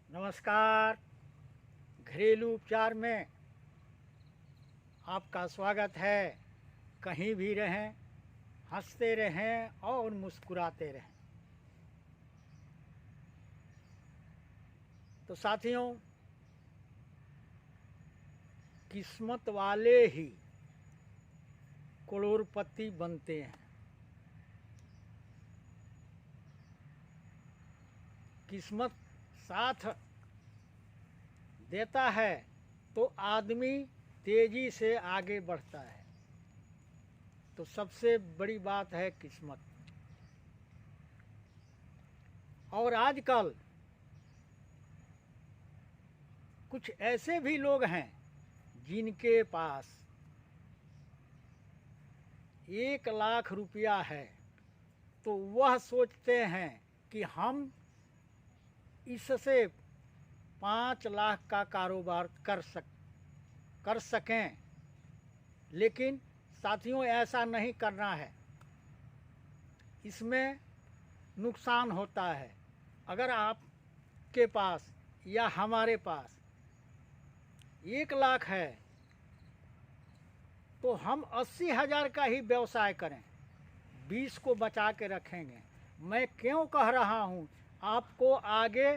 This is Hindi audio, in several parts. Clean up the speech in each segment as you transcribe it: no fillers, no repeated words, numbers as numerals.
नमस्कार। घरेलू उपचार में आपका स्वागत है। कहीं भी रहें, हंसते रहें और मुस्कुराते रहें। तो साथियों, किस्मत वाले ही करोड़पति बनते हैं। किस्मत साथ देता है तो आदमी तेजी से आगे बढ़ता है। तो सबसे बड़ी बात है किस्मत। और आजकल कुछ ऐसे भी लोग हैं जिनके पास 1 लाख रुपया है, तो वह सोचते हैं कि हम इससे 5 लाख का कारोबार कर सकें। लेकिन साथियों, ऐसा नहीं करना है। इसमें नुकसान होता है। अगर आपके पास या हमारे पास 1 लाख है तो हम 80,000 का ही व्यवसाय करें, 20 को बचा के रखेंगे। मैं क्यों कह रहा हूँ, आपको आगे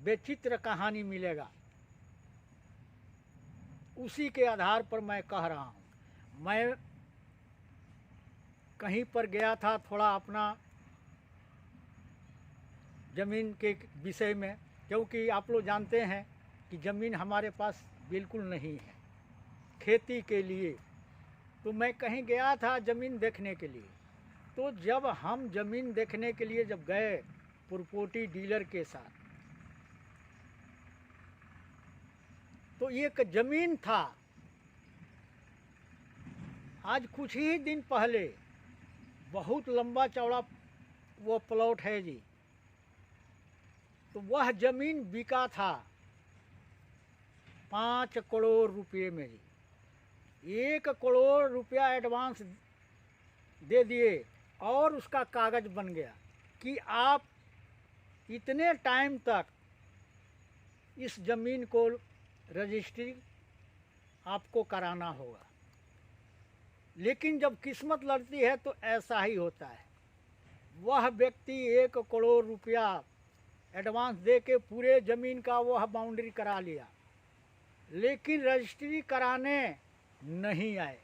विचित्र कहानी मिलेगा। उसी के आधार पर मैं कह रहा हूँ। मैं कहीं पर गया था, थोड़ा अपना ज़मीन के विषय में, क्योंकि आप लोग जानते हैं कि ज़मीन हमारे पास बिल्कुल नहीं है खेती के लिए। तो मैं कहीं गया था ज़मीन देखने के लिए। तो जब हम ज़मीन देखने के लिए जब गए प्रॉपर्टी डीलर के साथ, तो एक ज़मीन था, आज कुछ ही दिन पहले, बहुत लंबा चौड़ा वो प्लॉट है जी। तो वह ज़मीन बिका था 5 करोड़ रुपये में जी। 1 करोड़ रुपया एडवांस दे दिए और उसका कागज़ बन गया कि आप इतने टाइम तक इस ज़मीन को रजिस्ट्री आपको कराना होगा। लेकिन जब किस्मत लड़ती है तो ऐसा ही होता है। वह व्यक्ति 1 करोड़ रुपया एडवांस दे के पूरे ज़मीन का वह बाउंड्री करा लिया, लेकिन रजिस्ट्री कराने नहीं आए।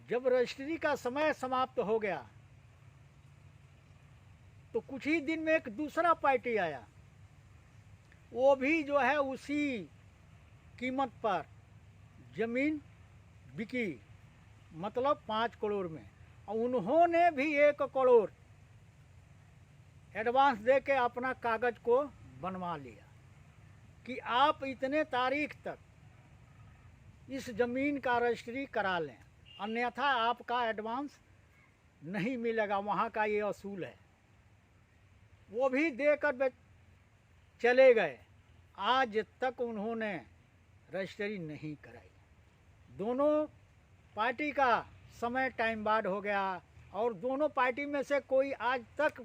जब रजिस्ट्री का समय समाप्त हो गया तो कुछ ही दिन में एक दूसरा पार्टी आया। वो भी जो है उसी कीमत पर ज़मीन बिकी, मतलब 5 करोड़ में। और उन्होंने भी 1 करोड़ एडवांस दे के अपना कागज़ को बनवा लिया कि आप इतने तारीख तक इस ज़मीन का रजिस्ट्री करा लें, अन्यथा आपका एडवांस नहीं मिलेगा। वहाँ का ये असूल है। वो भी देकर चले गए। आज तक उन्होंने रजिस्ट्री नहीं कराई। दोनों पार्टी का समय टाइम बाद हो गया और दोनों पार्टी में से कोई आज तक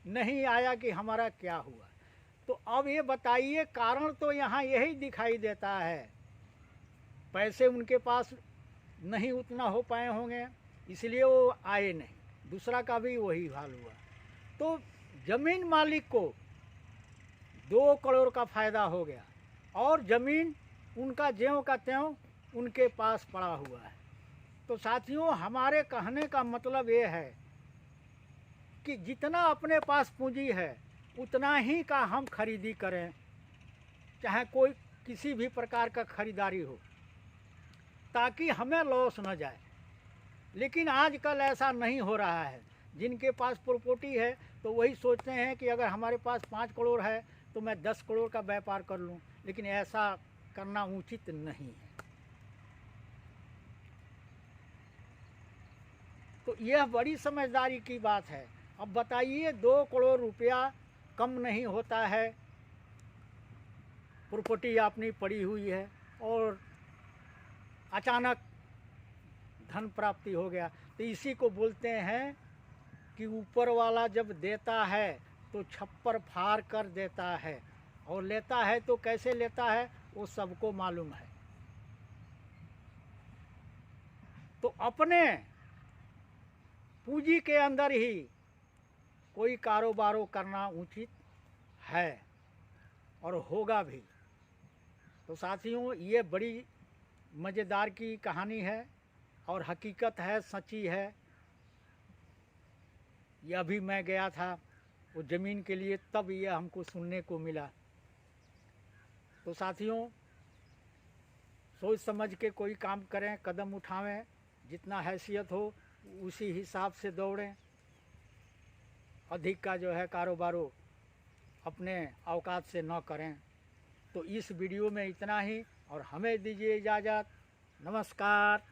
नहीं आया कि हमारा क्या हुआ। तो अब ये बताइए, कारण तो यहाँ यही दिखाई देता है, पैसे उनके पास नहीं उतना हो पाए होंगे, इसलिए वो आए नहीं। दूसरा का भी वही हाल हुआ। तो ज़मीन मालिक को 2 करोड़ का फ़ायदा हो गया और ज़मीन उनका ज्यों का त्यों उनके पास पड़ा हुआ है। तो साथियों, हमारे कहने का मतलब ये है कि जितना अपने पास पूंजी है उतना ही का हम खरीदी करें, चाहे कोई किसी भी प्रकार का खरीदारी हो, ताकि हमें लॉस न जाए। लेकिन आजकल ऐसा नहीं हो रहा है। जिनके पास प्रॉपर्टी है तो वही सोचते हैं कि अगर हमारे पास 5 करोड़ है तो मैं 10 करोड़ का व्यापार कर लूं। लेकिन ऐसा करना उचित नहीं है। तो यह बड़ी समझदारी की बात है। अब बताइए, 2 करोड़ रुपया कम नहीं होता है। प्रॉपर्टी अपनी पड़ी हुई है और अचानक धन प्राप्ति हो गया। तो इसी को बोलते हैं कि ऊपर वाला जब देता है तो छप्पर फाड़ कर देता है, और लेता है तो कैसे लेता है वो सबको मालूम है। तो अपने पूंजी के अंदर ही कोई कारोबार करना उचित है और होगा भी। तो साथियों, ये बड़ी मज़ेदार की कहानी है और हकीकत है, सच्ची है। ये अभी मैं गया था वो ज़मीन के लिए, तब ये हमको सुनने को मिला। तो साथियों, सोच समझ के कोई काम करें, कदम उठावें, जितना हैसियत हो उसी हिसाब से दौड़ें। अधिक का जो है कारोबार अपने औकात से न करें। तो इस वीडियो में इतना ही, और हमें दीजिए इजाज़त। नमस्कार।